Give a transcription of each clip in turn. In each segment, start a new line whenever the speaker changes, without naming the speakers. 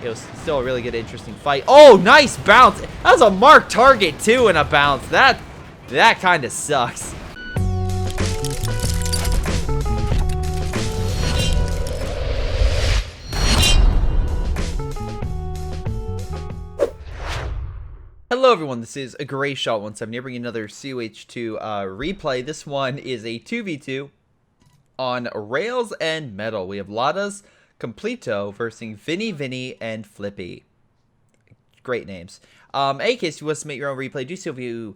it was still a really good, interesting fight. Oh, nice bounce. That was a marked target, too, in a bounce. That kind of sucks. Hello everyone, this is a Greyshot17 here bringing another COH2 replay. This one is a 2v2 on Rails and Metal. We have Ladas Completo versus Vinny, and Flippy. Great names. In case you want to submit your own replay, do so via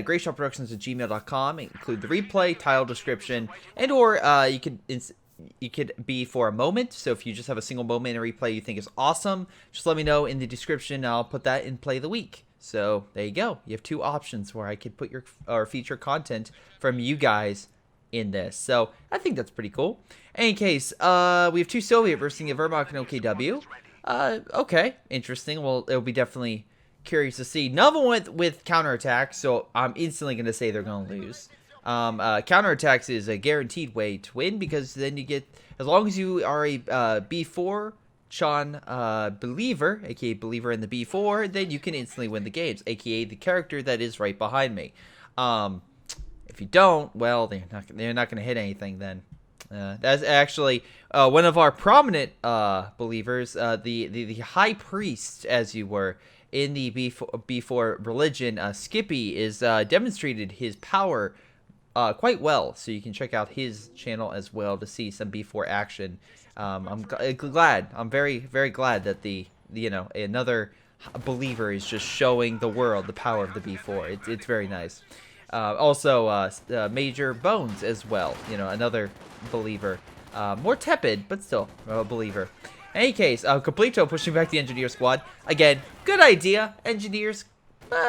greyshotproductions@gmail.com. Include the replay, title, description, and or you could be for a moment. So if you just have a single moment in a replay you think is awesome, just let me know in the description. I'll put that in play of the week. So there you go. You have two options where I could put your feature content from you guys in this. So I think that's pretty cool. In any case, we have two Soviet versus a Vermont and OKW. Okay, interesting. Well, it'll be definitely curious to see. None of them went with counterattack, so I'm instantly going to say they're going to lose. Counterattacks is a guaranteed way to win because then you get, as long as you are a B4 Sean believer, aka believer in the B4, then you can instantly win the games, aka the character that is right behind me. If you don't, well, they're not going to hit anything then. That's actually one of our prominent believers, the high priest, as you were, in the B4 religion. Skippy is demonstrated his power quite well, so you can check out his channel as well to see some B4 action. I'm glad. I'm very, very glad that another believer is just showing the world the power of the B4. It's very nice. Also, Major Bones as well. Another believer. More tepid, but still a believer. In any case, Completo pushing back the engineer squad. Again, good idea. Engineers,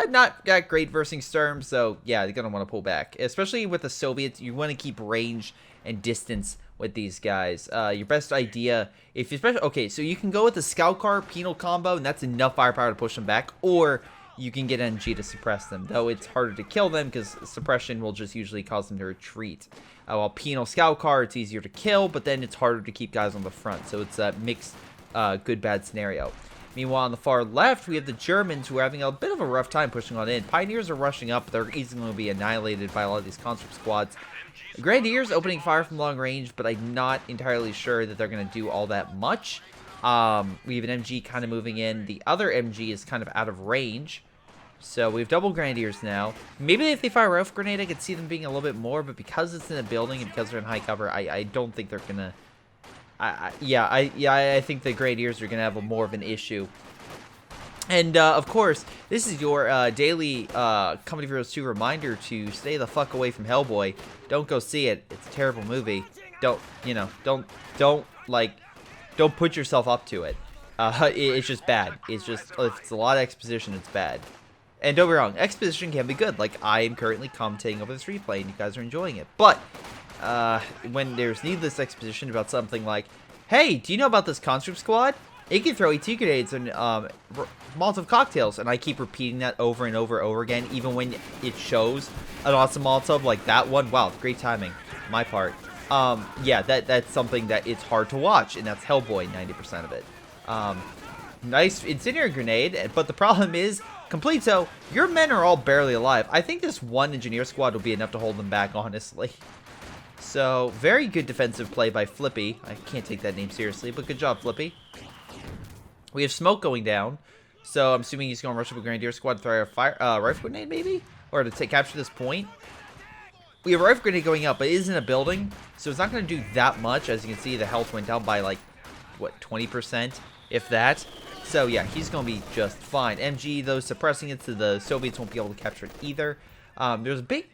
not that great versus Sturm, so yeah, they're gonna want to pull back. Especially with the Soviets, you want to keep range and distance with these guys. Your best idea, if you okay, so you can go with the scout car penal combo, and that's enough firepower to push them back, or you can get NG to suppress them, though it's harder to kill them because suppression will just usually cause them to retreat. While penal scout car, it's easier to kill, but then it's harder to keep guys on the front, so it's a mixed good-bad scenario. Meanwhile, on the far left, we have the Germans who are having a bit of a rough time pushing on in. Pioneers are rushing up, but they're easily going to be annihilated by a lot of these conscript squads. Grenadiers opening fire from long range, but I'm not entirely sure that they're going to do all that much. We have an MG kind of moving in. The other MG is kind of out of range. So we have double Grenadiers now. Maybe if they fire a Rilfe grenade, I could see them being a little bit more, but because it's in a building and because they're in high cover, I don't think they're going to... I think the Grenadiers are going to have more of an issue. And, of course, this is your daily Company of Heroes 2 reminder to stay the fuck away from Hellboy. Don't go see it. It's a terrible movie. Don't put yourself up to it. It's just bad. It's a lot of exposition. It's bad. And don't be wrong, exposition can be good. Like, I am currently commentating over this replay, and you guys are enjoying it. But, when there's needless exposition about something like, hey, do you know about this conscript squad? It can throw ET grenades and Molotov cocktails, and I keep repeating that over and over again, even when it shows an awesome Molotov like that one. Wow, great timing, my part. Yeah, that's something that it's hard to watch, and that's Hellboy, 90% of it. Nice incendiary grenade, but the problem is, Completo, your men are all barely alive. I think this one engineer squad will be enough to hold them back, honestly. So, very good defensive play by Flippy. I can't take that name seriously, but good job, Flippy. We have smoke going down, so I'm assuming he's going to rush up a Grenadier squad to throw a rifle grenade, maybe? Or to capture this point. We have a rifle grenade going up, but it is in a building, so it's not going to do that much. As you can see, the health went down by, like, what, 20%, if that. So, yeah, he's going to be just fine. MG, though, suppressing it, so the Soviets won't be able to capture it either. There's a big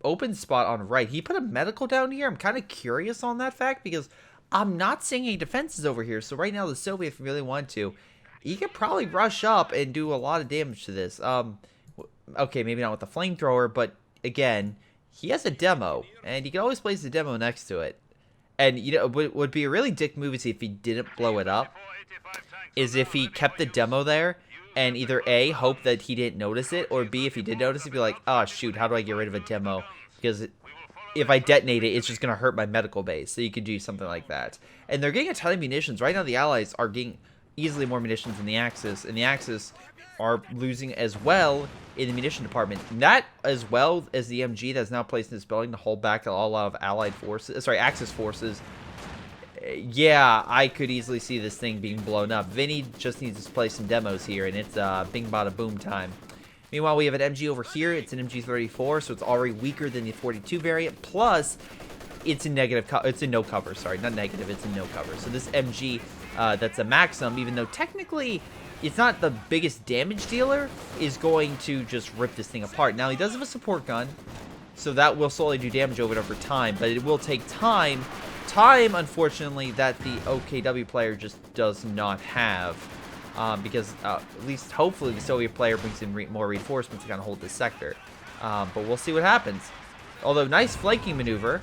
open spot on right. He put a medical down here. I'm kind of curious on that fact, because I'm not seeing any defenses over here. So, right now, the Soviet, if you really want to, he could probably rush up and do a lot of damage to this. Okay, maybe not with the flamethrower, but, again, he has a demo, and you can always place the demo next to it. And, you know, what would be a really dick move is if he didn't blow it up, is if he kept the demo there and either A, hope that he didn't notice it, or B, if he did notice it, be like, oh, shoot, how do I get rid of a demo? Because if I detonate it, it's just going to hurt my medical base. So you could do something like that. And they're getting a ton of munitions. Right now, the Allies are getting easily more munitions than the Axis, and the Axis are losing as well in the munition department. And that, as well as the MG that's now placed in this building to hold back a lot of Allied forces, sorry, Axis forces. Yeah, I could easily see this thing being blown up. Vinny just needs to play some demos here, and it's bing bada boom time. Meanwhile, we have an MG over here. It's an MG34, so it's already weaker than the 42 variant. Plus, it's in it's in no cover. Sorry, not negative. It's in no cover. So this MG, that's a Maxim, even though technically it's not the biggest damage dealer, is going to just rip this thing apart. Now, he does have a support gun, so that will slowly do damage over time, but it will take time. Time, unfortunately, that the OKW player just does not have. Because at least, hopefully, the Soviet player brings in more reinforcements to kind of hold this sector. But we'll see what happens. Although, nice flanking maneuver.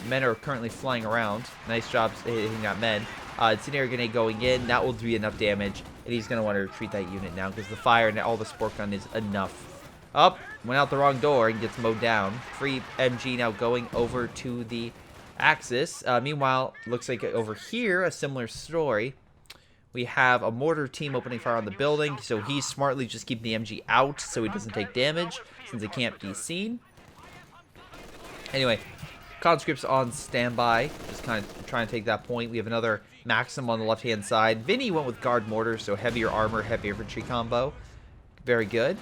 Men are currently flying around. Nice job hitting that men. Incendiary grenade going in. That will do enough damage. And he's going to want to retreat that unit now because the fire and all the support gun is enough. Up. Went out the wrong door and gets mowed down. Free MG now going over to the Axis. Meanwhile, looks like over here, a similar story. We have a mortar team opening fire on the building. So he's smartly just keeping the MG out so he doesn't take damage since it can't be seen. Anyway, conscripts on standby. Just kind of trying to take that point. We have another Maxim on the left-hand side. Vinny went with guard mortar, so heavier armor, heavy infantry combo. Very good.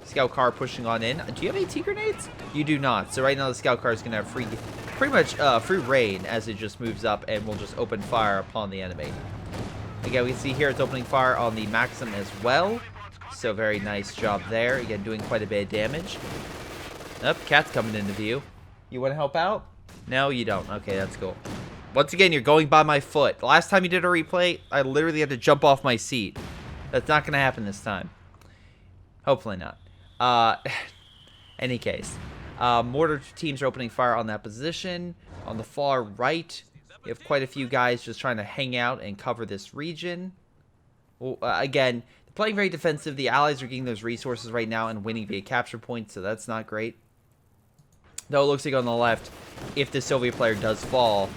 Scout car pushing on in. Do you have AT grenades? You do not. So right now the scout car is going to have pretty much free reign as it just moves up and will just open fire upon the enemy. Again, we can see here it's opening fire on the Maxim as well. So very nice job there. Again, doing quite a bit of damage. Up, cat's coming into view. You want to help out? No, you don't. Okay, that's cool. Once again, you're going by my foot. The last time you did a replay, I literally had to jump off my seat. That's not going to happen this time. Hopefully not. Any case, mortar teams are opening fire on that position. On the far right, we have quite a few guys just trying to hang out and cover this region. Well, again, playing very defensive. The Allies are getting those resources right now and winning via capture points, so that's not great. Though it looks like on the left, if the Soviet player does fall,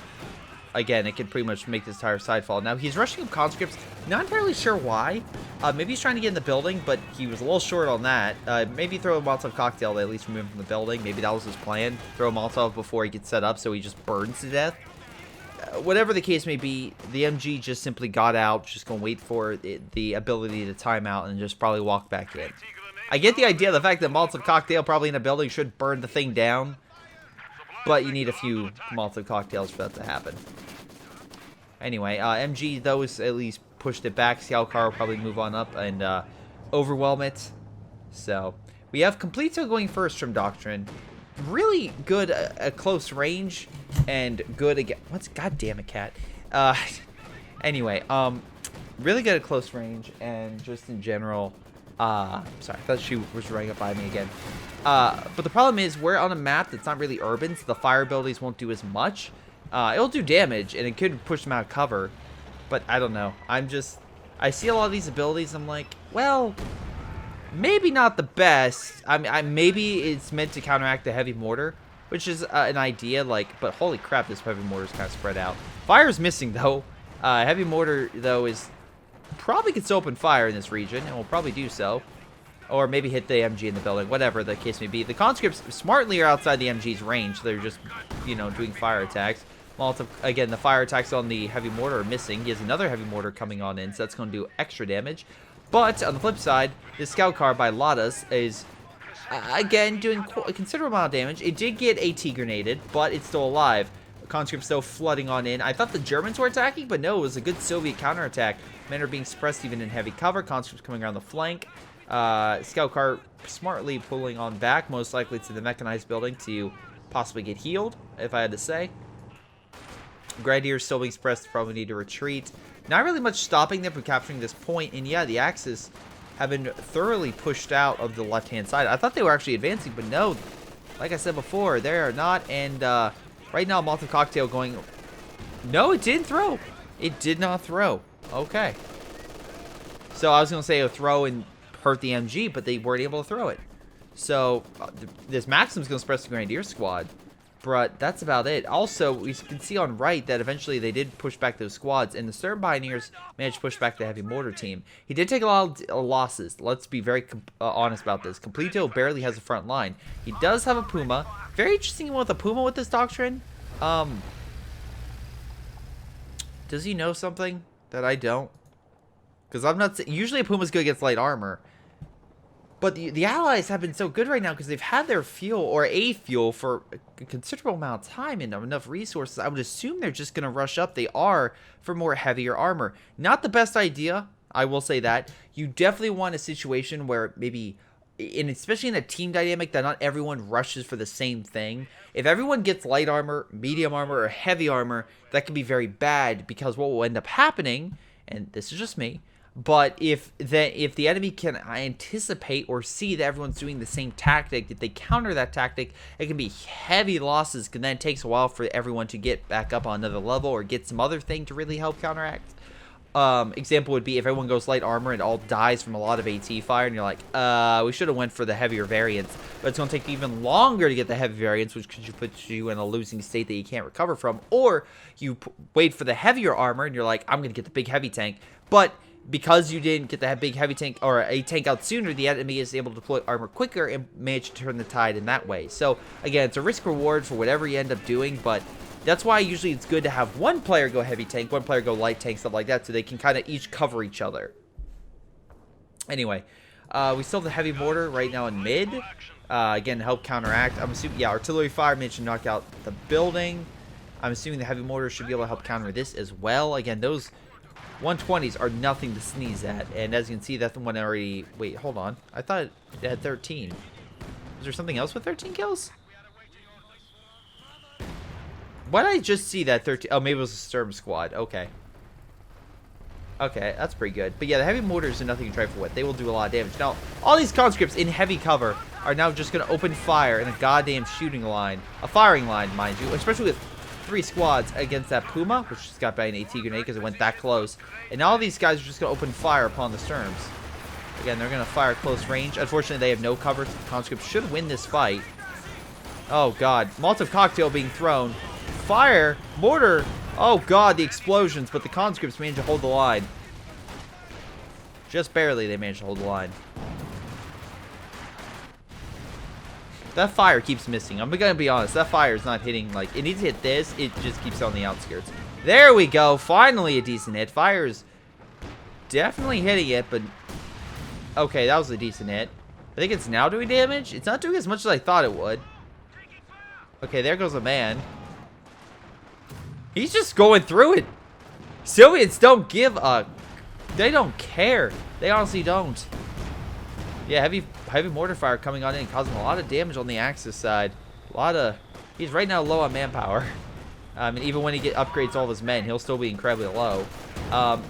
again, it can pretty much make this entire side fall. Now, he's rushing up conscripts. Not entirely sure why. Maybe he's trying to get in the building, but he was a little short on that. Maybe throw a Molotov cocktail to at least remove him from the building. Maybe that was his plan. Throw a Molotov before he gets set up so he just burns to death. Whatever the case may be, the MG just simply got out. Just going to wait for the ability to time out and just probably walk back in. I get the idea. The fact that Molotov cocktail probably in a building should burn the thing down. But you need a few Molotov cocktails for that to happen. Anyway, MG, though, is at least pushed it back. Scout car will probably move on up and overwhelm it. So, we have complete going first from Doctrine. Really good at close range and good again. What's goddamn it, cat? Anyway, really good at close range and just in general. Sorry, I thought she was running up by me again. But the problem is we're on a map that's not really urban, so the fire abilities won't do as much. It'll do damage, and it could push them out of cover. But I don't know. I see a lot of these abilities, I'm like, well, maybe not the best. Maybe it's meant to counteract the heavy mortar, which is an idea, but holy crap, this heavy mortar is kind of spread out. Fire's missing, though. Heavy mortar, though, is probably gets open fire in this region, and will probably do so. Or maybe hit the MG in the building, whatever the case may be. The conscripts smartly are outside the MG's range. They're just, doing fire attacks. Molotov, again, the fire attacks on the heavy mortar are missing. He has another heavy mortar coming on in, so that's going to do extra damage. But, on the flip side, the scout car by Ladas is, again, doing a considerable amount of damage. It did get AT grenaded, but it's still alive. Conscripts, though, flooding on in. I thought the Germans were attacking, but no, it was a good Soviet counterattack. Men are being suppressed even in heavy cover. Conscripts coming around the flank. Scout car smartly pulling on back, most likely to the mechanized building to possibly get healed, if I had to say. Grenadiers still being suppressed, probably need to retreat. Not really much stopping them from capturing this point, and yeah, the Axis have been thoroughly pushed out of the left-hand side. I thought they were actually advancing, but no, like I said before, they are not, and right now, Molotov cocktail going... No, it didn't throw. It did not throw. Okay. So I was going to say a throw and hurt the MG, but they weren't able to throw it. So this Maxim's going to suppress the Grenadier squad. But that's about it. Also, we can see on right that eventually they did push back those squads, and the Stern Pioneers managed to push back the heavy mortar team. He did take a lot of losses. Let's be very honest about this. Completo barely has a front line. He does have a Puma. Very interesting with a Puma with this doctrine. Does he know something that I don't? Because I'm not... Usually a Puma's good against light armor. But the Allies have been so good right now because they've had their fuel, or a fuel, for a considerable amount of time and enough resources. I would assume they're just going to rush up. They are for more heavier armor. Not the best idea, I will say that. You definitely want a situation where maybe, and especially in a team dynamic, that not everyone rushes for the same thing. If everyone gets light armor, medium armor, or heavy armor, that can be very bad because what will end up happening, and this is just me, but if the enemy can anticipate or see that everyone's doing the same tactic, if they counter that tactic, it can be heavy losses, because then it takes a while for everyone to get back up on another level or get some other thing to really help counteract. Example would be if everyone goes light armor and all dies from a lot of AT fire, and you're like, we should have went for the heavier variants, but it's going to take even longer to get the heavy variants, which could put you in a losing state that you can't recover from. Or you wait for the heavier armor, and you're like, I'm going to get the big heavy tank, but because you didn't get that big heavy tank or a tank out sooner, the enemy is able to deploy armor quicker and manage to turn the tide in that way. So again, it's a risk reward for whatever you end up doing, but that's why usually it's good to have one player go heavy tank, one player go light tank, stuff like that, so they can kind of each cover each other. Anyway, we still have the heavy mortar right now in mid. Again, to help counteract. I'm assuming, yeah, artillery fire managed to knock out the building. I'm assuming the heavy mortar should be able to help counter this as well. Again, those 120s are nothing to sneeze at, and as you can see, that one already... Wait, hold on. I thought it had 13. Is there something else with 13 kills? Why did I just see that 13? Oh, maybe it was a Sturm squad. Okay. Okay, that's pretty good. But yeah, the heavy mortars are nothing to trifle with. They will do a lot of damage. Now, all these conscripts in heavy cover are now just going to open fire in a goddamn shooting line. A firing line, mind you, especially with 3 squads against that Puma, which just got by an AT grenade because it went that close. And now all these guys are just going to open fire upon the Sturms. Again, they're going to fire close range. Unfortunately, they have no cover. So the conscripts should win this fight. Oh, God. Molotov cocktail being thrown. Fire. Mortar. Oh, God, the explosions. But the conscripts managed to hold the line. Just barely they managed to hold the line. That fire keeps missing. I'm gonna be honest. That fire is not hitting, like, it needs to hit this. It just keeps on the outskirts. There we go. Finally a decent hit. Fire's definitely hitting it, but... Okay, that was a decent hit. I think it's now doing damage. It's not doing as much as I thought it would. Okay, there goes a man. He's just going through it. Soviets don't give a... They don't care. They honestly don't. Yeah, heavy mortar fire coming on in, causing a lot of damage on the Axis side. A lot of... He's right now low on manpower. And even when he upgrades all of his men, he'll still be incredibly low.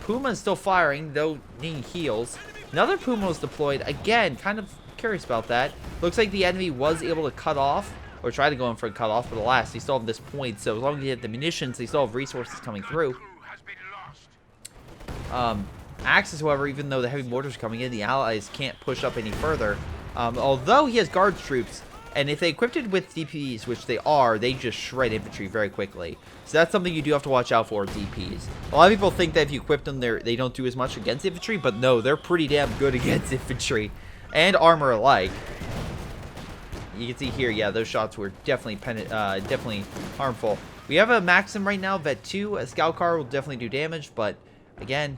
Puma is still firing, though needing heals. Another Puma was deployed. Again, kind of curious about that. Looks like the enemy was able to cut off, or try to go in for a cut off, but alas, they still have this point. So as long as you have the munitions, they still have resources coming through. Axis, however, even though the heavy mortars are coming in, the Allies can't push up any further. Although he has guards troops, and if they equipped it with DPs, which they are, they just shred infantry very quickly. So that's something you do have to watch out for, DPs. A lot of people think that if you equip them, they don't do as much against infantry, but no, they're pretty damn good against infantry and armor alike. You can see here, yeah, those shots were definitely definitely harmful. We have a Maxim right now, Vet 2. A scout car will definitely do damage, but again,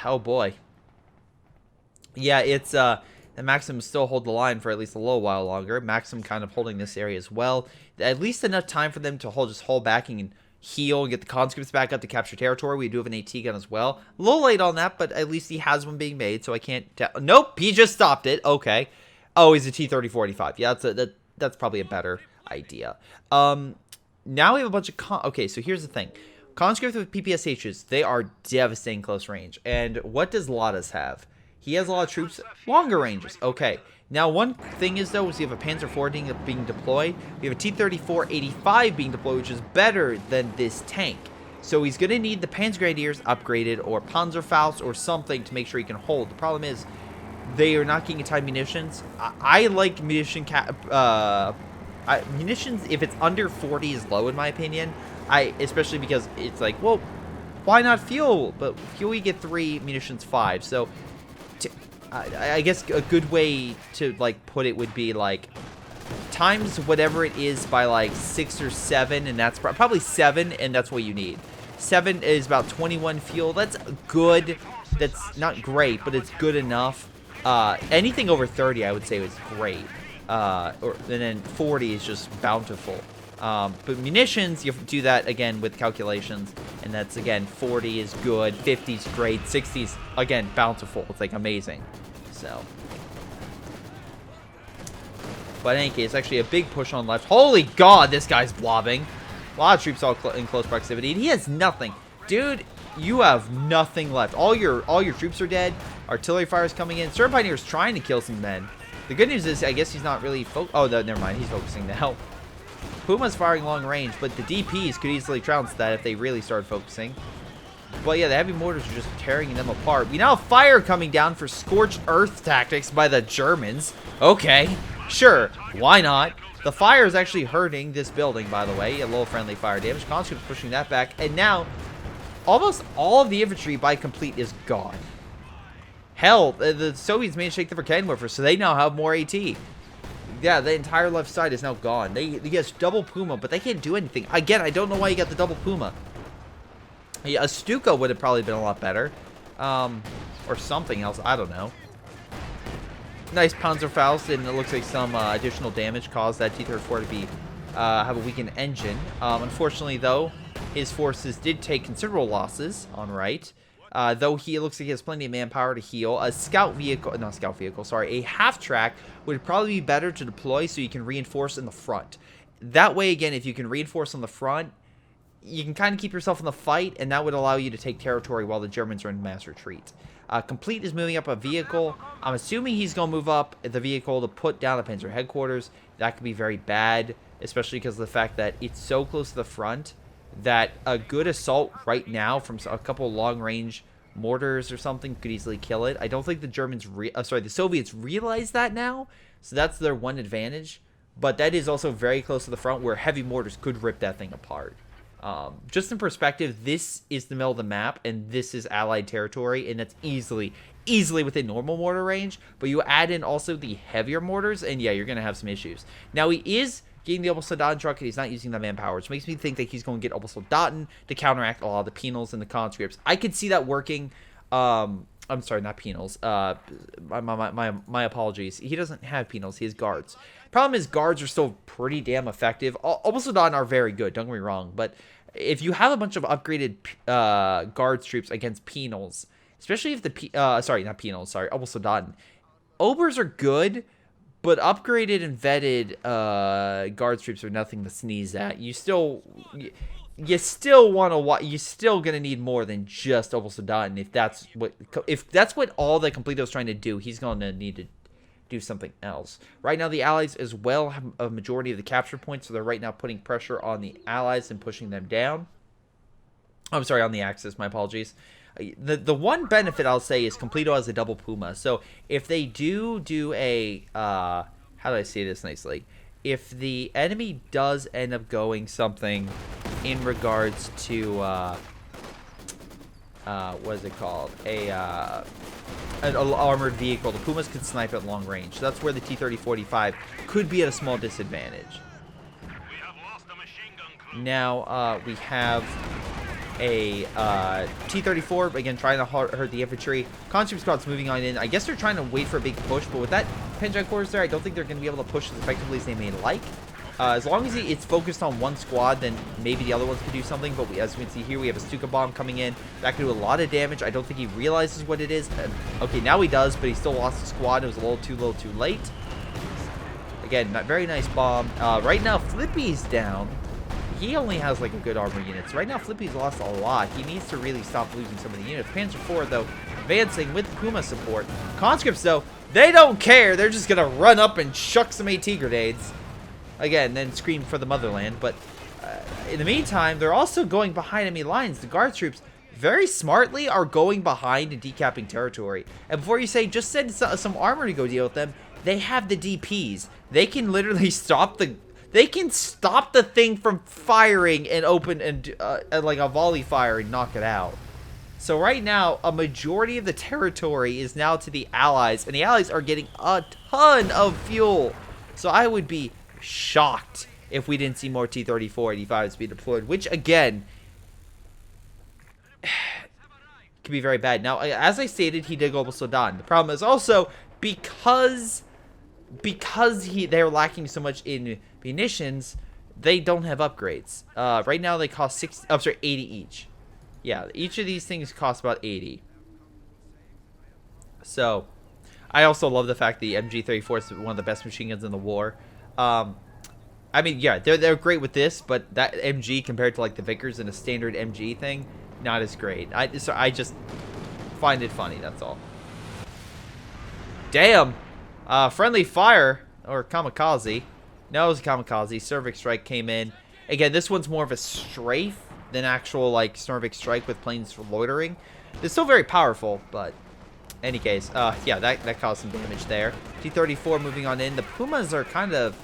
oh boy. Yeah, it's the Maxim still hold the line for at least a little while longer. Maxim kind of holding this area as well. At least enough time for them to just hold back and heal and get the conscripts back up to capture territory. We do have an AT gun as well. A little late on that, but at least he has one being made, so I can't tell. Nope, he just stopped it. Okay. Oh, he's a T-30-45. Yeah, that's probably a better idea. Now we have a bunch of okay, so here's the thing. Conscripts with PPSHs, they are devastating close range. And what does Ladas have? He has a lot of troops, longer ranges. Okay. Now, one thing is, though, is you have a Panzer IV being deployed. We have a T-34-85 being deployed, which is better than this tank. So he's going to need the Panzer Grenadiers upgraded, or Panzerfaust, or something to make sure he can hold. The problem is, they are not getting a ton of munitions. I like munition Munitions, if it's under 40 is low in my opinion. Especially because it's like, well, why not fuel? But fuel you get 3, munitions 5. So I guess a good way to like put it would be like times whatever it is by like 6 or 7, and that's probably 7, and that's what you need. 7 is about 21 fuel. That's good. That's not great, but it's good enough. Anything over 30, I would say, was great. And then 40 is just bountiful. But munitions, you do that again with calculations, and that's again 40 is good, 50 is great, 60 is again bountiful. It's like amazing. So, but in any case, actually a big push on left. Holy God, this guy's blobbing. A lot of troops all in close proximity, and he has nothing, dude. You have nothing left. All your troops are dead. Artillery fire is coming in. Certain Pioneer is trying to kill some men. The good news is, I guess he's not really never mind. He's focusing now. Puma's firing long range, but the DPs could easily trounce that if they really started focusing. But yeah, the heavy mortars are just tearing them apart. We now have fire coming down for scorched earth tactics by the Germans. Okay, sure, why not? The fire is actually hurting this building, by the way. A little friendly fire damage. Conscripts pushing that back, and now almost all of the infantry by complete is gone. Hell, the Soviets managed to take the Verkenwerfer, so they now have more AT. Yeah, the entire left side is now gone. They get double Puma, but they can't do anything. Again, I don't know why you got the double Puma. Yeah, a Stuka would have probably been a lot better. Or something else. I don't know. Nice Panzerfaust, and it looks like some additional damage caused that T-34 to be have a weakened engine. Unfortunately, though, his forces did take considerable losses on right. Though he looks like he has plenty of manpower to heal. A scout vehicle, not scout vehicle, sorry, a half-track would probably be better to deploy so you can reinforce in the front. That way, again, if you can reinforce on the front, you can kind of keep yourself in the fight, and that would allow you to take territory while the Germans are in mass retreat. Complete is moving up a vehicle. I'm assuming he's going to move up the vehicle to put down the Panzer headquarters. That could be very bad, especially because of the fact that it's so close to the front that a good assault right now from a couple long-range mortars or something could easily kill it. I don't think the the Soviets realize that now, so that's their one advantage. But that is also very close to the front where heavy mortars could rip that thing apart. Just in perspective, this is the middle of the map, and this is Allied territory, and that's easily within normal mortar range. But you add in also the heavier mortars, and yeah, you're going to have some issues. Now, he is getting the Obersoldaten truck, and he's not using the manpower, which makes me think that he's going to get Obersoldaten to counteract a lot of the penals and the conscripts. I could see that working. I'm sorry, not penals. My apologies. He doesn't have penals. He has guards. Problem is, guards are still pretty damn effective. Obersoldaten are very good, don't get me wrong, but if you have a bunch of upgraded guards troops against penals, especially if the sorry, not penals, sorry, Obersoldaten, Obers are good, but upgraded and vetted guards troops are nothing to sneeze at. You still want to. You're still gonna need more than just Obersoldaten. If that's what all the Completo's trying to do, he's gonna need to do something else. Right now, the Allies as well have a majority of the capture points, so they're right now putting pressure on the Allies and pushing them down. I'm sorry, on the Axis. My apologies. The one benefit I'll say is Completo has a double Puma. So if they do a how do I say this nicely? If the enemy does end up going something in regards to what is it called? An armored vehicle, the Pumas can snipe at long range. So that's where the T-30-45 could be at a small disadvantage. Now we have a T-34, again, trying to hurt the infantry. Conscript squad's moving on in. I guess they're trying to wait for a big push, but with that Panzer headquarters there, I don't think they're going to be able to push as effectively as they may like. As long as it's focused on one squad, then maybe the other ones could do something. But as we can see here, we have a Stuka bomb coming in. That could do a lot of damage. I don't think he realizes what it is. Okay, now he does, but he still lost the squad. It was a little too late. Again, very nice bomb. Right now, Flippy's down. He only has like a good armor unit. So right now, Flippy's lost a lot. He needs to really stop losing some of the units. Panzer IV, though, advancing with Puma support. Conscripts, though, they don't care. They're just going to run up and chuck some AT grenades. Again, then scream for the motherland. But in the meantime, they're also going behind enemy lines. The guard troops, very smartly, are going behind and decapping territory. And before you say, just send some armor to go deal with them, they have the DPs. They can literally stop the they can stop the thing from firing and open and like a volley fire and knock it out. So right now, a majority of the territory is now to the Allies, and the Allies are getting a ton of fuel. So I would be shocked if we didn't see more T-34-85s be deployed, which again could be very bad. Now, as I stated, he did Global Sudan. The problem is also because they're lacking so much in munitions, they don't have upgrades. Right now they cost 80 each. Yeah, each of these things cost about 80. So, I also love the fact the MG34 is one of the best machine guns in the war. I mean, yeah, they're great with this, but that MG compared to like the Vickers and a standard MG thing, not as great. So I just find it funny. That's all. Damn, friendly fire or kamikaze. No, it was a kamikaze. Cervix strike came in. Again, this one's more of a strafe than actual like Cervix strike with planes for loitering. It's still very powerful, but in any case, yeah, that caused some damage there. T-34 moving on in. The Pumas are kind of...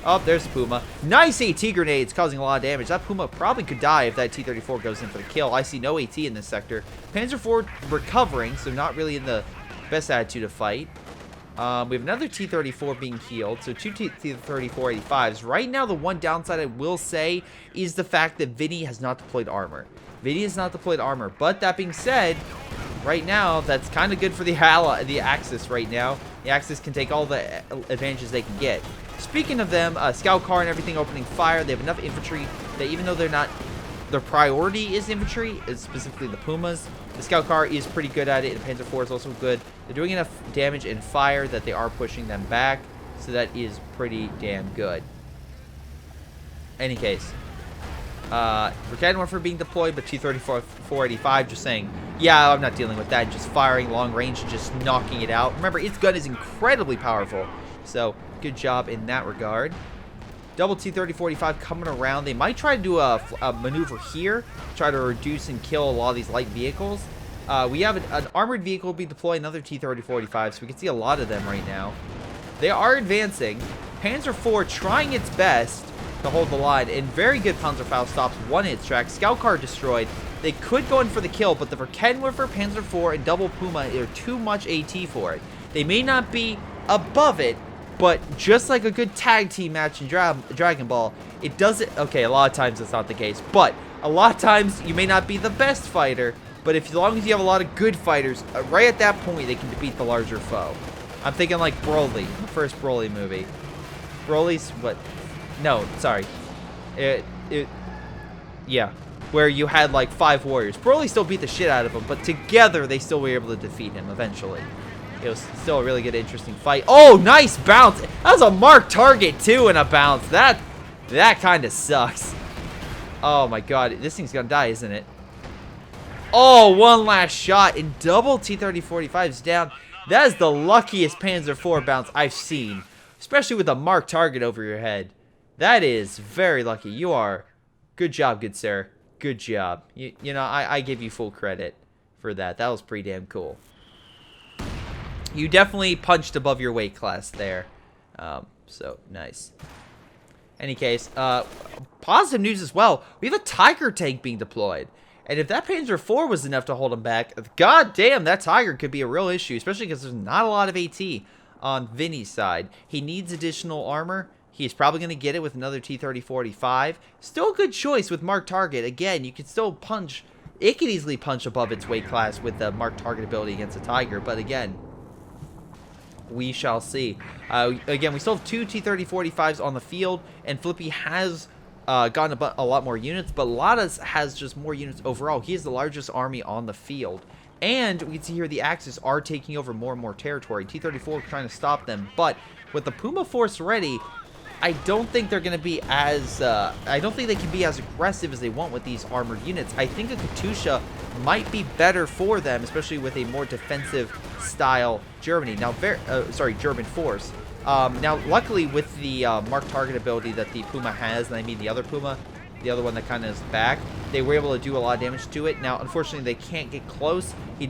Oh, there's the Puma. Nice AT grenades causing a lot of damage. That Puma probably could die if that T-34 goes in for the kill. I see no AT in this sector. Panzer IV recovering, so not really in the best attitude to fight. We have another T-34 being healed, so two T-34-85s. Right now, the one downside I will say is the fact that Vinny has not deployed armor. Vinny has not deployed armor, but that being said, right now, that's kind of good for the Axis right now. The Axis can take all the advantages they can get. Speaking of them, scout car and everything opening fire. They have enough infantry that even though they're not, their priority is infantry, is specifically the Pumas. The scout car is pretty good at it, and Panzer IV is also good. They're doing enough damage and fire that they are pushing them back, so that is pretty damn good. Any case, Cannon Warfare being deployed, but T-34-85 just saying, yeah, I'm not dealing with that, just firing long range and just knocking it out. Remember, its gun is incredibly powerful, so good job in that regard. Double T-30-45 coming around. They might try to do a maneuver here, try to reduce and kill a lot of these light vehicles. We have an armored vehicle be deployed, another T-30-45, so we can see a lot of them right now. They are advancing. Panzer IV trying its best to hold the line, and very good Panzerfaust stops one in its track. Scout car destroyed. They could go in for the kill, but the Verkenwerfer, Panzer IV, and Double Puma are too much AT for it. They may not be above it, but just like a good tag team match in Dragon Ball, it doesn't... Okay, a lot of times it's not the case, but a lot of times you may not be the best fighter, but as long as you have a lot of good fighters, right at that point, they can defeat the larger foe. I'm thinking like Broly, the first Broly movie. Broly's... what? No, sorry. Yeah. Where you had like 5 warriors. Broly still beat the shit out of them, but together they still were able to defeat him eventually. It was still a really good, interesting fight. Oh, nice bounce. That was a marked target, too, and a bounce. That kind of sucks. Oh, my God. This thing's going to die, isn't it? Oh, one last shot. And double T-30-45's down. That is the luckiest Panzer IV bounce I've seen. Especially with a marked target over your head. That is very lucky. You are... Good job, good sir. Good job. You know, I give you full credit for that. That was pretty damn cool. You definitely punched above your weight class there. So, nice. Any case, positive news as well. We have a Tiger tank being deployed. And if that Panzer IV was enough to hold him back, god damn, that Tiger could be a real issue. Especially because there's not a lot of AT on Vinny's side. He needs additional armor. He's probably going to get it with another T-30-45. Still a good choice with marked target. Again, you can still punch. It can easily punch above its weight class with the marked target ability against a Tiger. But again... we shall see. Again, we still have 2 T-30-45s on the field, and Flippy has gotten a lot more units, but Lada's has just more units overall. He is the largest army on the field. And we can see here the Axis are taking over more and more territory. T-34 trying to stop them, but with the Puma force ready, I don't think they're going to be as... I don't think they can be as aggressive as they want with these armored units. I think a Katusha might be better for them, especially with a more defensive style Germany. Now, German force. Now, luckily, with the marked target ability that the Puma has, and I mean the other Puma, the other one that kind of is back, they were able to do a lot of damage to it. Now, unfortunately, they can't get close. He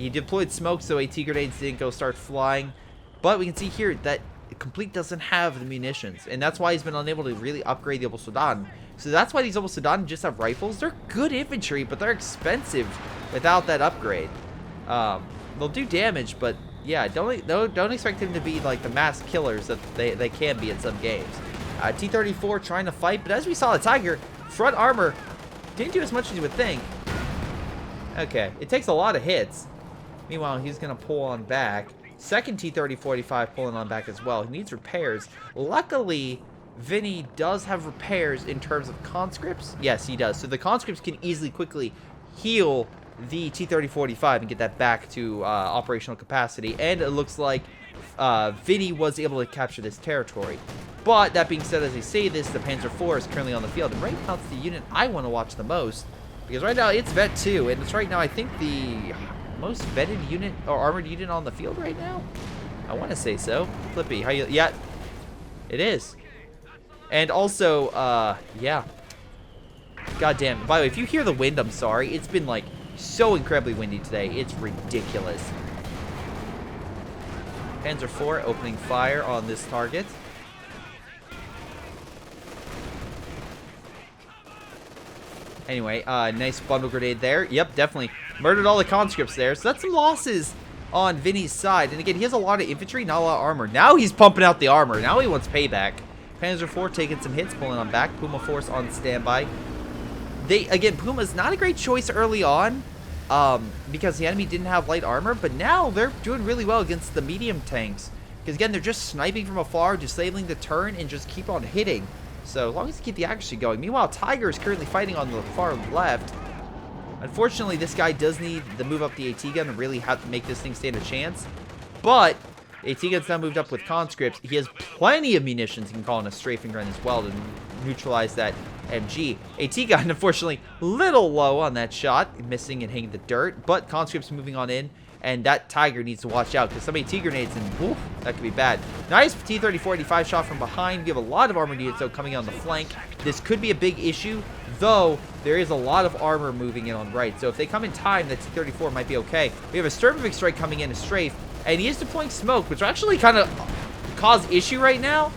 deployed smoke, so AT grenades didn't go start flying. But we can see here that Complete doesn't have the munitions, and that's why he's been unable to really upgrade the Obel Soldaten. So that's why these Obel Soldaten just have rifles. They're good infantry, but they're expensive without that upgrade. They'll do damage, but yeah, don't expect them to be like the mass killers that they can be in some games. T-34 trying to fight, but as we saw, the Tiger front armor didn't do as much as you would think. Okay, it takes a lot of hits. Meanwhile, he's gonna pull on back. Second T-30-45 pulling on back as well. He needs repairs. Luckily, Vinny does have repairs in terms of conscripts. Yes, he does. So the conscripts can easily, quickly heal the T-30-45 and get that back to operational capacity. And it looks like Vinny was able to capture this territory. But that being said, as I say this, the Panzer IV is currently on the field. And right now, it's the unit I want to watch the most. Because right now, it's Vet 2. And it's right now, I think, the most vetted unit or armored unit on the field right now. I want to say so. Flippy, how you? Yeah, it is. And also, yeah. God damn. By the way, if you hear the wind, I'm sorry. It's been like so incredibly windy today. It's ridiculous. Panzer IV opening fire on this target. Anyway, nice bundle grenade there. Yep, definitely murdered all the conscripts there. So that's some losses on Vinny's side. And again, he has a lot of infantry, not a lot of armor. Now he's pumping out the armor. Now he wants payback. Panzer IV taking some hits, pulling on back. Puma force on standby. Again, Puma's not a great choice early on because the enemy didn't have light armor. But now they're doing really well against the medium tanks. Because again, they're just sniping from afar, disabling the turn, and just keep on hitting. So as long as you keep the accuracy going. Meanwhile, Tiger is currently fighting on the far left. Unfortunately, this guy does need to move up the AT gun and really have to make this thing stand a chance. But AT gun's now moved up with conscripts. He has plenty of munitions he can call in a strafing run as well to neutralize that MG. AT gun, unfortunately, a little low on that shot, missing and hitting the dirt. But conscripts moving on in. And that Tiger needs to watch out because some AT grenades and woof, that could be bad. Nice T-30-45 shot from behind. We have a lot of armored units though coming on the flank. This could be a big issue, though there is a lot of armor moving in on right. So if they come in time, that T-34 might be okay. We have a Sturmovik strike coming in to strafe, and he is deploying smoke, which will actually kind of cause issue right now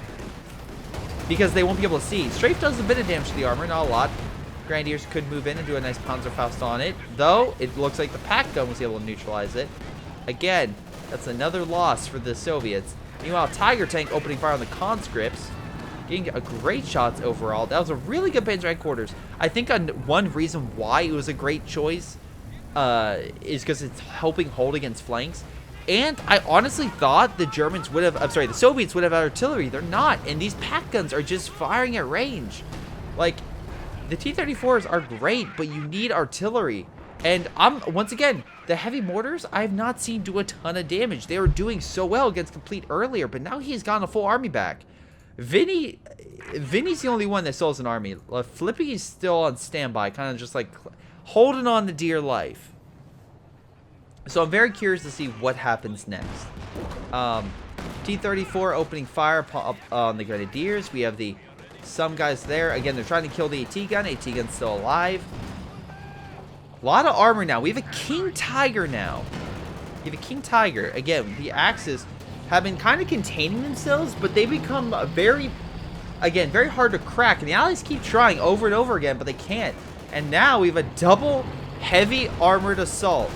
because they won't be able to see. Strafe does a bit of damage to the armor, not a lot. Grenadiers could move in and do a nice Panzerfaust on it, though it looks like the pack gun was able to neutralize it. Again, that's another loss for the Soviets. Meanwhile, Tiger tank opening fire on the conscripts, getting a great shots overall. That was a really good Panzer headquarters. I think one reason why it was a great choice is because it's helping hold against flanks. And I honestly thought the Germans would have, the Soviets would have artillery. They're not, and these pack guns are just firing at range. Like, the T-34s are great, but you need artillery. And once again, the heavy mortars, I have not seen do a ton of damage. They were doing so well against Complete earlier, but now he's gotten a full army back. Vinny's the only one that still has an army. Flippy's still on standby, kind of just like holding on to dear life. So I'm very curious to see what happens next. T-34 opening fire on the Grenadiers. We have some guys there. Again, they're trying to kill the AT gun. AT gun's still alive. A lot of armor now. We have a King Tiger now. You have a King Tiger. Again, the Axis have been kind of containing themselves, but they become very hard to crack. And the Allies keep trying over and over again, but they can't. And now we have a double heavy armored assault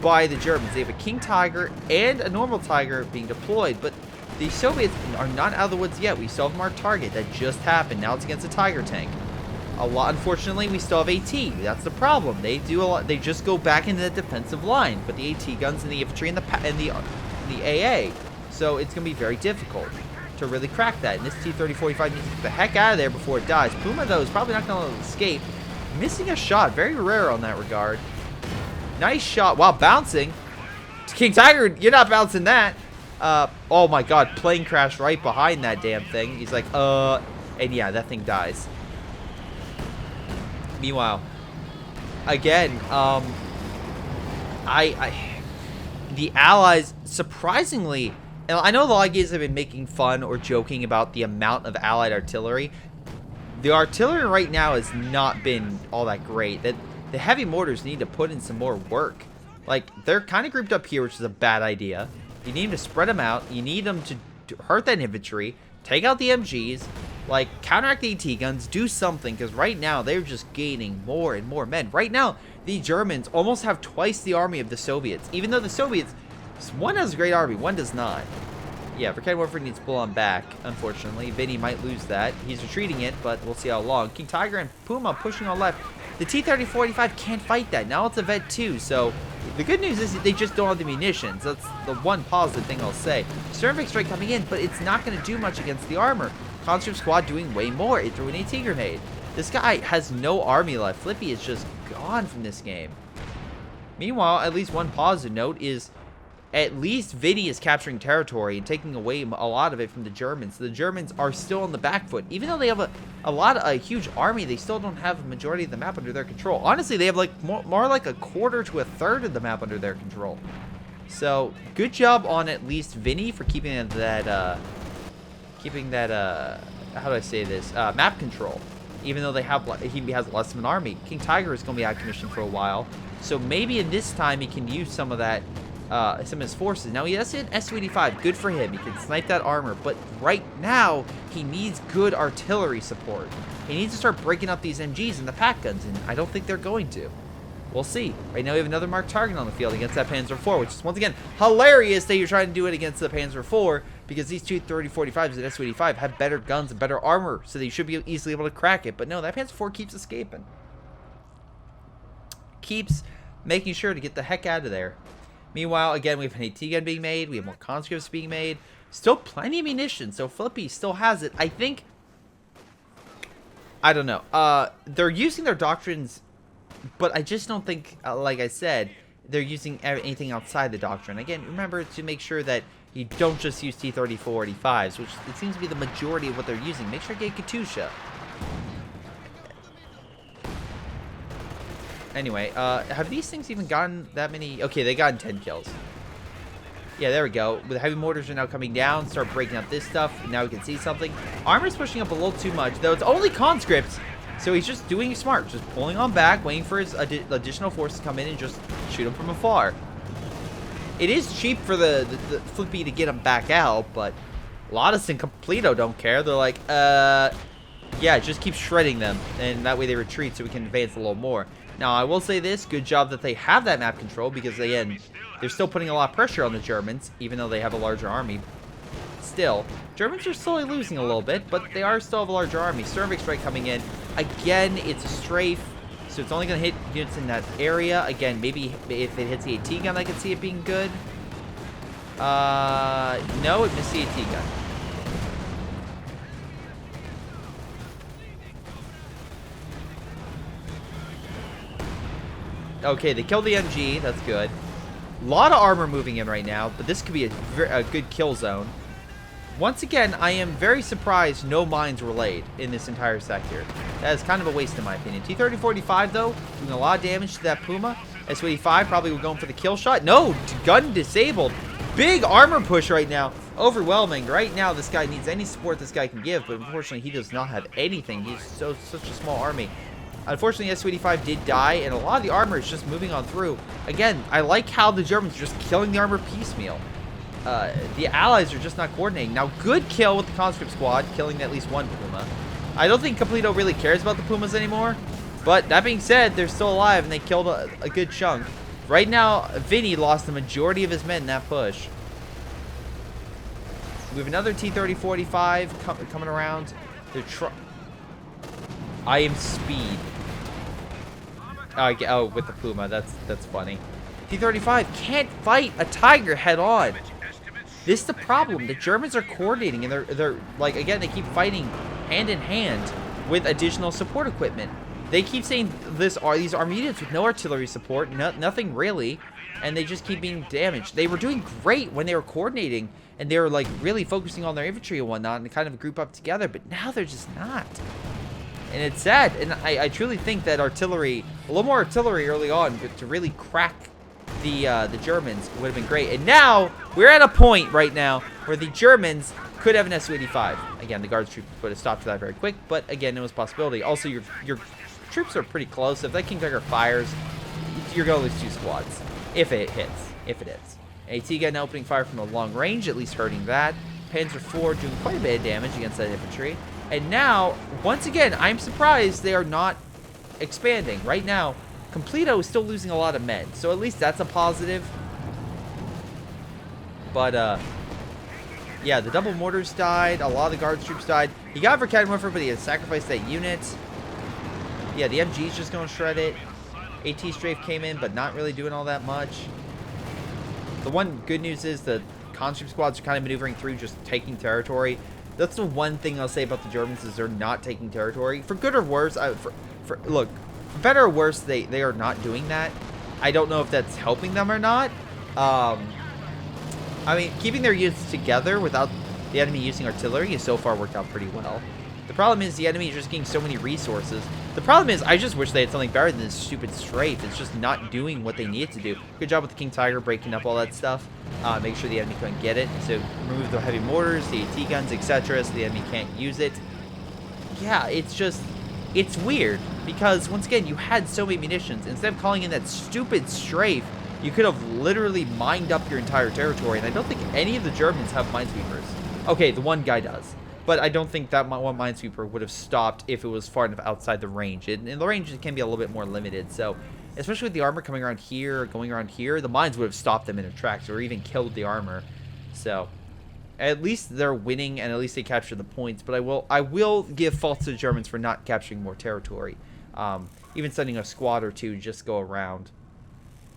by the Germans. They have a King Tiger and a normal Tiger being deployed, but the Soviets are not out of the woods yet. We still have marked target. That just happened. Now it's against a Tiger tank. Unfortunately, we still have AT. That's the problem. They do a lot. They just go back into the defensive line. But the AT guns and the infantry and the AA. So it's going to be very difficult to really crack that. And this T-30-45 needs to get the heck out of there before it dies. Puma, though, is probably not going to escape. Missing a shot. Very rare on that regard. Nice shot while bouncing. King Tiger, you're not bouncing that. Oh my god, plane crash right behind that damn thing. He's like, and yeah, that thing dies. Meanwhile, again, the Allies, surprisingly, and I know a lot of guys have been making fun or joking about the amount of Allied artillery. The artillery right now has not been all that great. The heavy mortars need to put in some more work. Like, they're kind of grouped up here, which is a bad idea. You need them to spread them out. You need them to hurt that infantry, take out the MGs, like, counteract the AT guns, do something, because right now they're just gaining more and more men. Right now, the Germans almost have twice the army of the Soviets, even though the Soviets, one has a great army, one does not. Yeah, Verkade Warfare needs to pull on back, unfortunately. Vinny might lose that. He's retreating it, but we'll see how long. King Tiger and Puma pushing on left. The T-30-45 can't fight that. Now it's a Vet 2, so the good news is they just don't have the munitions. That's the one positive thing I'll say. Sternvik strike coming in, but it's not going to do much against the armor. Conscript squad doing way more. It threw an AT grenade. This guy has no army left. Flippy is just gone from this game. Meanwhile, at least one positive note is at least Vinny is capturing territory and taking away a lot of it from the Germans. The Germans are still on the back foot. Even though they have a huge army, they still don't have a majority of the map under their control. Honestly, they have like more like a quarter to a third of the map under their control. So, good job on at least Vinny for keeping that, how do I say this, map control. Even though he has less of an army. King Tiger is going to be out of commission for a while. So maybe in this time he can use some of that, some of his forces. Now he has an S-285, good for him. He can snipe that armor, but right now he needs good artillery support. He needs to start breaking up these MGs and the pack guns, and I don't think they're going to. We'll see. Right now we have another marked target on the field against that Panzer IV, which is once again hilarious that you're trying to do it against the Panzer IV, because these two 30-45s and S-285 have better guns and better armor, so they should be easily able to crack it. But no, that Panzer IV keeps escaping. Keeps making sure to get the heck out of there. Meanwhile, again, we have an AT gun being made. We have more conscripts being made. Still plenty of munitions, so Flippy still has it. I think... I don't know. They're using their doctrines, but I just don't think, like I said, they're using anything outside the doctrine. Again, remember to make sure that you don't just use T-34-85s, which it seems to be the majority of what they're using. Make sure you get Katusha. Anyway, have these things even gotten that many? Okay, they gotten 10 kills. Yeah, there we go. The heavy mortars are now coming down, start breaking up this stuff. Now we can see something. Armor's pushing up a little too much, though it's only conscripts. So he's just doing smart, just pulling on back, waiting for his additional forces to come in and just shoot him from afar. It is cheap for the Flippy to get him back out, but Lotus and Completo don't care. They're like, yeah, just keep shredding them, and that way they retreat so we can advance a little more. Now, I will say this, good job that they have that map control, because, again, they're still putting a lot of pressure on the Germans, even though they have a larger army. Still, Germans are slowly losing a little bit, but they are still have a larger army. Sternvik strike coming in. Again, it's a strafe, so it's only going to hit units in that area. Again, maybe if it hits the AT gun, I could see it being good. No, it missed the AT gun. Okay, they killed the MG. That's good. A lot of armor moving in right now, but this could be a good kill zone. Once again, I am very surprised no mines were laid in this entire sector. That is kind of a waste in my opinion. T-30-45, though, doing a lot of damage to that Puma. S-285 probably going for the kill shot. No, gun disabled. Big armor push right now. Overwhelming. Right now, this guy needs any support this guy can give, but unfortunately, he does not have anything. He's such a small army. Unfortunately, S-285 did die, and a lot of the armor is just moving on through. Again, I like how the Germans are just killing the armor piecemeal. The Allies are just not coordinating. Now, good kill with the conscript squad, killing at least one Puma. I don't think Completo really cares about the Pumas anymore, but that being said, they're still alive, and they killed a good chunk. Right now, Vinny lost the majority of his men in that push. We have another T-30-45 coming around. They're I am speed. Oh, with the Puma. That's funny. T-35 can't fight a Tiger head on. This is the problem. The Germans are coordinating, and they're like, again, they keep fighting hand in hand with additional support equipment. They keep saying these army units with no artillery support, nothing really, and they just keep being damaged. They were doing great when they were coordinating, and they were like really focusing on their infantry and whatnot, and kind of group up together. But now they're just not. And it's sad, and I truly think that artillery, a little more artillery early on, to really crack the Germans would have been great. And now, we're at a point right now where the Germans could have an S-285. Again, the Guards troop would have stopped for that very quick, but again, it was a possibility. Also, your troops are pretty close. If that King Tiger fires, you're going to lose 2 squads. If it hits. If it hits. AT gun opening fire from a long range, at least hurting that. Panzer IV doing quite a bit of damage against that infantry. And now, once again, I'm surprised they are not expanding. Right now, Completo is still losing a lot of men. So at least that's a positive. But, yeah, the double mortars died. A lot of the guards troops died. He got for Cannon Warfare, but he had sacrificed that unit. Yeah, the MG's just going to shred it. AT Strafe came in, but not really doing all that much. The one good news is the conscript squads are kind of maneuvering through, just taking territory. That's the one thing I'll say about the Germans is they're not taking territory. For good or worse, look, for better or worse, they are not doing that. I don't know if that's helping them or not. I mean, keeping their units together without the enemy using artillery has so far worked out pretty well. The problem is the enemy is just getting so many resources. The problem is I just wish they had something better than this stupid strafe. It's just not doing what they need to do. Good job with the King Tiger breaking up all that stuff. Make sure the enemy couldn't get it. So remove the heavy mortars, the AT guns, etc. so the enemy can't use it. Yeah, it's weird. Because, once again, you had so many munitions. Instead of calling in that stupid strafe, you could have literally mined up your entire territory. And I don't think any of the Germans have minesweepers. Okay, the one guy does. But I don't think that one minesweeper would have stopped if it was far enough outside the range. And the range can be a little bit more limited. So, especially with the armor coming around here, going around here, the mines would have stopped them in their tracks or even killed the armor. So, at least they're winning and at least they capture the points. But I will give faults to the Germans for not capturing more territory. Even sending a squad or two just go around.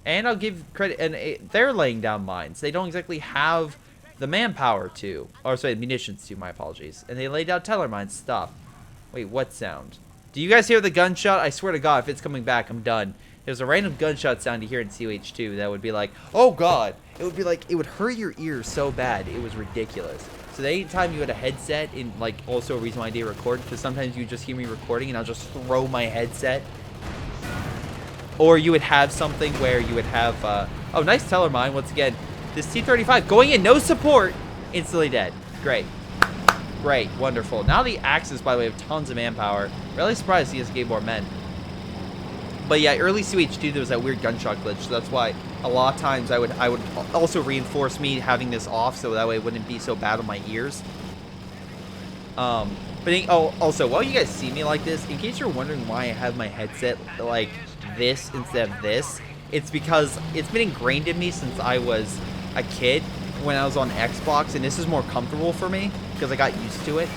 And I'll give credit, and they're laying down mines. They don't exactly have the manpower to, or sorry, munitions to, my apologies. And they laid down Teller mines. Stop. Wait, what sound? Do you guys hear the gunshot? I swear to God, if it's coming back, I'm done. There's a random gunshot sound you hear in COH2 that would be like, oh God. It would be like, it would hurt your ears so bad. It was ridiculous. So the anytime you had a headset, in like also a reason why I did record, because sometimes you just hear me recording and I'll just throw my headset. Or you would have something where you would have, oh, nice Teller mine, once again. This T-35 going in, no support, instantly dead. Great. Great, wonderful. Now the Axis, by the way, have tons of manpower. Really surprised he has gave more men. But yeah, early CH2 there was that weird gunshot glitch, so that's why a lot of times I would also reinforce me having this off, so that way it wouldn't be so bad on my ears. Also, while you guys see me like this, in case you're wondering why I have my headset like this instead of this, it's because it's been ingrained in me since I was a kid when I was on Xbox, and this is more comfortable for me because I got used to it.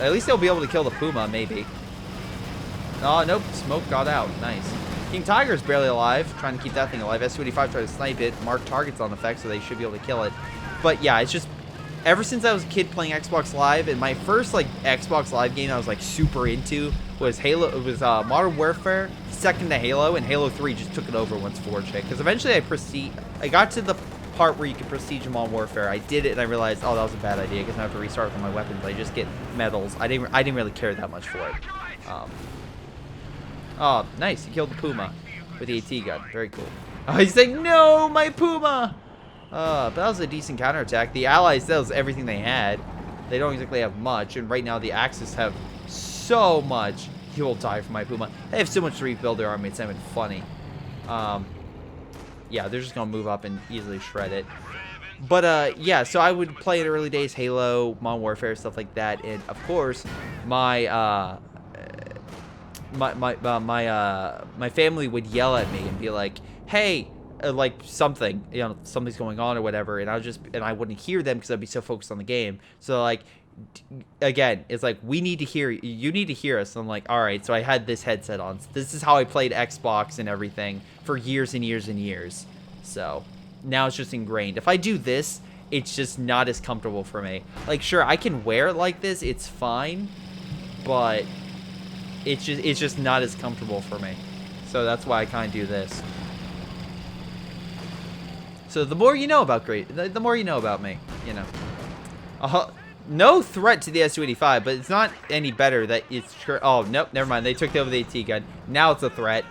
At least they'll be able to kill the Puma, maybe. Oh, nope, smoke got out. Nice. King Tiger's barely alive, trying to keep that thing alive. S-25 tried to snipe it. Mark targets on effect, so they should be able to kill it. But yeah, it's just, ever since I was a kid playing Xbox Live, and my first like Xbox Live game I was like super into was Halo. It was Modern Warfare, second to Halo, and Halo 3 just took it over once Forge hit. Because eventually I got to the part where you could prestige them on Warfare. I did it, and I realized, oh, that was a bad idea because I have to restart with my weapons. I just get medals. I didn't really care that much for it. Oh, nice. He killed the Puma with the AT gun. Very cool. Oh, he's saying, no, my Puma! But that was a decent counterattack. The Allies, that was everything they had. They don't exactly have much, and right now the Axis have so much. He will die for my Puma. They have so much to rebuild their army. It's not even funny. Yeah, they're just going to move up and easily shred it. But, yeah, so I would play in early days Halo, Modern Warfare, stuff like that. And, of course, my family would yell at me and be like, hey, like something, you know, something's going on or whatever, and I wouldn't hear them because I'd be so focused on the game. So like, again, it's like, you need to hear us. And I'm like, all right. So I had this headset on. This is how I played Xbox and everything for years and years and years. So now it's just ingrained. If I do this, it's just not as comfortable for me. Like, sure, I can wear it like this, it's fine, but it's just not as comfortable for me. So that's why I kind of do this. So the more you know about the more you know about me, you know. No threat to the Su-85, but it's not any better that it's... Oh, nope, never mind. They took over the AT gun. Now it's a threat.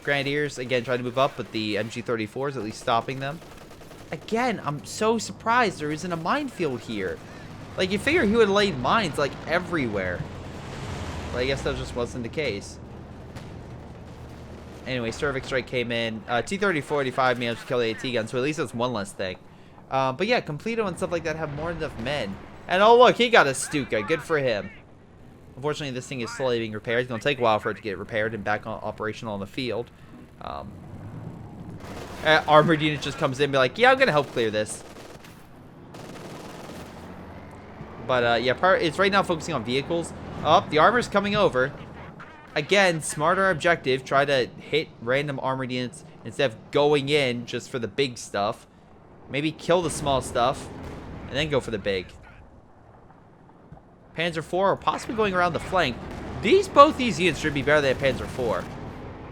Grenadiers, again, trying to move up, but the MG-34 is at least stopping them. Again, I'm so surprised there isn't a minefield here. Like, you figure he would have laid mines, like, everywhere. But I guess that just wasn't the case. Anyway, Cervix Strike came in. T-34-85 managed to kill the AT gun, so at least that's one less thing. But yeah, Completo and stuff like that have more than enough men. And oh look, he got a Stuka. Good for him. Unfortunately, this thing is slowly being repaired. It's going to take a while for it to get repaired and back on operational on the field. Armored unit just comes in and be like, yeah, I'm going to help clear this. But yeah, it's right now focusing on vehicles. Oh, the armor's coming over. Again, smarter objective. Try to hit random armored units instead of going in just for the big stuff. Maybe kill the small stuff and then go for the big. Panzer IV or possibly going around the flank. Both these units should be better than Panzer IV.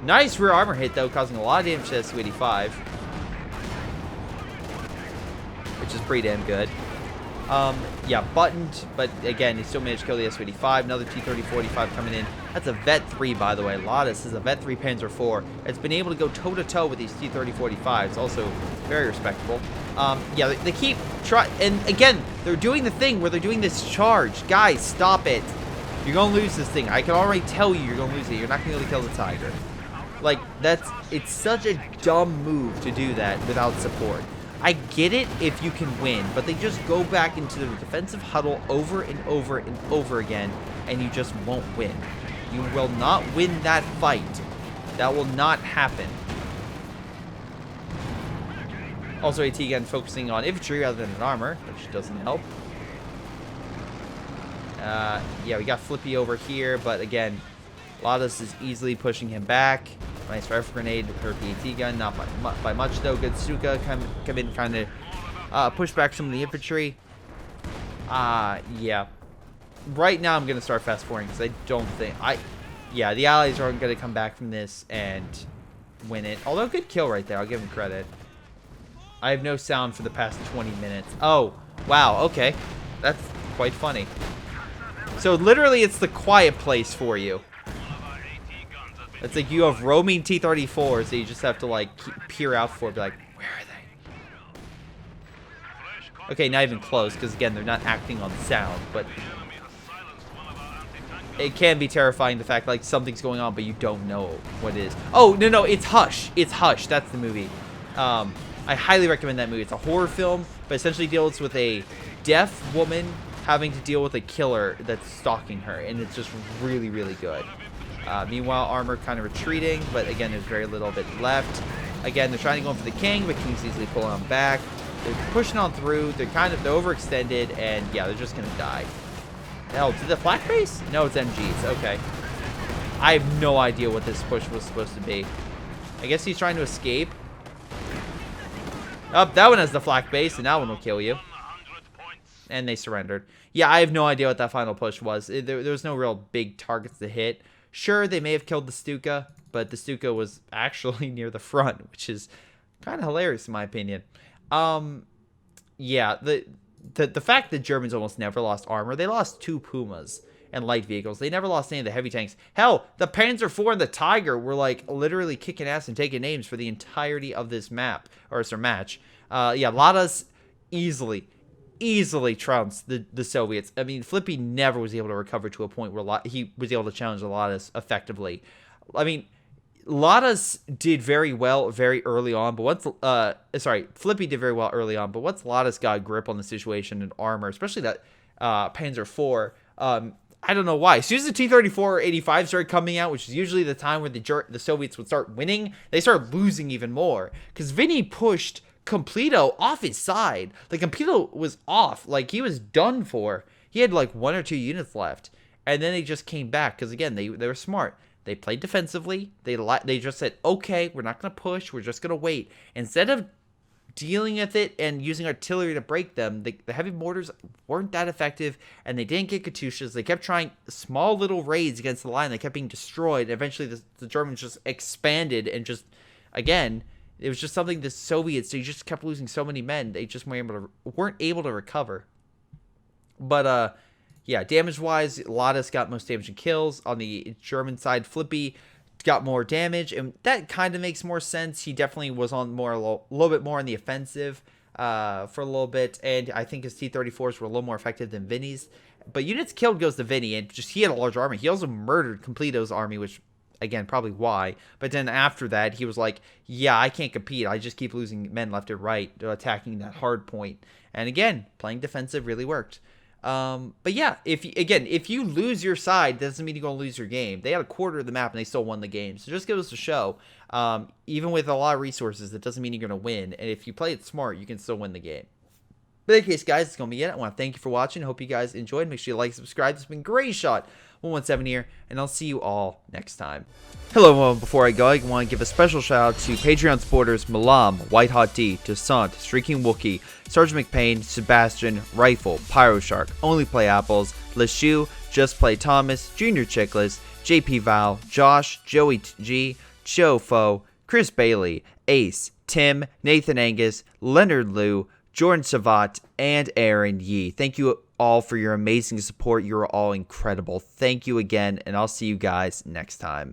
Nice rear armor hit though, causing a lot of damage to the Su-85. Which is pretty damn good. Yeah, buttoned, but again, he still managed to kill the Su-85. Another T-30-45 coming in. That's a Vet 3, by the way. Lotus is a Vet 3 Panzer IV. It's been able to go toe-to-toe with these T-30-45s. Also, very respectable. Yeah, they keep trying, and again, they're doing the thing where they're doing this charge. Guys, stop it. You're going to lose this thing. I can already tell you you're going to lose it. You're not going to be able to kill the Tiger. Like, it's such a dumb move to do that without support. I get it if you can win, but they just go back into the defensive huddle over and over and over again, and you just won't win. You will not win that fight. That will not happen. Also, AT again focusing on infantry rather than armor, which doesn't help. Yeah, we got Flippy over here, but again, Lotus is easily pushing him back. Nice rifle grenade hurt the AT gun, not by much though. Good Stuka come in, kind of push back some of the infantry. Yeah. Right now I'm gonna start fast forwarding because I don't think yeah, the allies aren't gonna come back from this and win it. Although good kill right there, I'll give him credit. I have no sound for the past 20 minutes. Oh, wow, okay. That's quite funny. So literally it's the quiet place for you. It's like you have roaming T-34s that you just have to like peer out for, be like, where are they? Okay, not even close, because again, they're not acting on sound, but it can be terrifying, the fact like something's going on, but you don't know what it is. Oh, no, it's Hush. It's Hush. That's the movie. I highly recommend that movie. It's a horror film, but essentially deals with a deaf woman having to deal with a killer that's stalking her, and it's just really, really good. Meanwhile, armor kind of retreating, but again, there's very little bit left. Again, they're trying to go in for the king, but King's easily pulling them back. They're pushing on through. They're overextended, and yeah, they're just gonna die. Hell, to the flak base? No, it's MGs. Okay. I have no idea what this push was supposed to be. I guess he's trying to escape. Oh, that one has the flak base, and that one will kill you. And they surrendered. Yeah, I have no idea what that final push was. There was no real big targets to hit. Sure, they may have killed the Stuka, but the Stuka was actually near the front, which is kind of hilarious in my opinion. Yeah, the fact that Germans almost never lost armor, they lost 2 Pumas and light vehicles. They never lost any of the heavy tanks. Hell, the Panzer IV and the Tiger were like literally kicking ass and taking names for the entirety of this map, or sorry, match. Yeah, Ladas easily trounced the Soviets. I mean, Flippy never was able to recover to a point where he was able to challenge the Ladas effectively. I mean, Ladas did very well very early on, but once Flippy did very well early on, but once Ladas got a grip on the situation and armor, especially that Panzer IV, I don't know why. As soon as the T-34-85 started coming out, which is usually the time where the Soviets would start winning, they started losing even more. Because Vinny pushed Completo off his side. Like, Completo was off. Like, he was done for. He had, like, 1 or 2 units left. And then they just came back. Because, again, they were smart. They played defensively. They just said, okay, we're not going to push. We're just going to wait. Instead of dealing with it and using artillery to break them, the heavy mortars weren't that effective, and they didn't get Katyushas. They kept trying small little raids against the line. They kept being destroyed. Eventually, the Germans just expanded and just, again, it was just something the Soviets, they just kept losing so many men. They just weren't able to recover. But, yeah, damage-wise, Ladas got most damage and kills. On the German side, Flippy got more damage, and that kind of makes more sense. He definitely was on a little bit more on the offensive for a little bit, and I think his T-34s were a little more effective than Vinny's. But units killed goes to Vinny, and just he had a large army. He also murdered Completo's army, which again, probably why. But then after that, he was like, yeah, I can't compete. I just keep losing men left and right, attacking that hard point. And again, playing defensive really worked. But yeah, if you lose your side, that doesn't mean you're going to lose your game. They had a quarter of the map and they still won the game. So just goes to show, even with a lot of resources, that doesn't mean you're going to win. And if you play it smart, you can still win the game. But in any case, guys, it's going to be it. I want to thank you for watching. Hope you guys enjoyed. Make sure you like and subscribe. This has been Greyshot 117 here, and I'll see you all next time. Hello, everyone. Before I go, I want to give a special shout out to Patreon supporters Milam, WhiteHotD, Toussaint, Streakingwookie, SgtMcPain, Sebastian, Rilfe, PyroShark, Onlyplayapples, LeShoe, Just Play Thomas, jrchicklis, JP Vaal, Josh, Joey G, Chofo, Chris Bailey, Ace, Tim, Nathan Angus, Leonard Lou, Jordan Shavit, and Aaron Yee. Thank you all for your amazing support. You're all incredible. Thank you again, and I'll see you guys next time.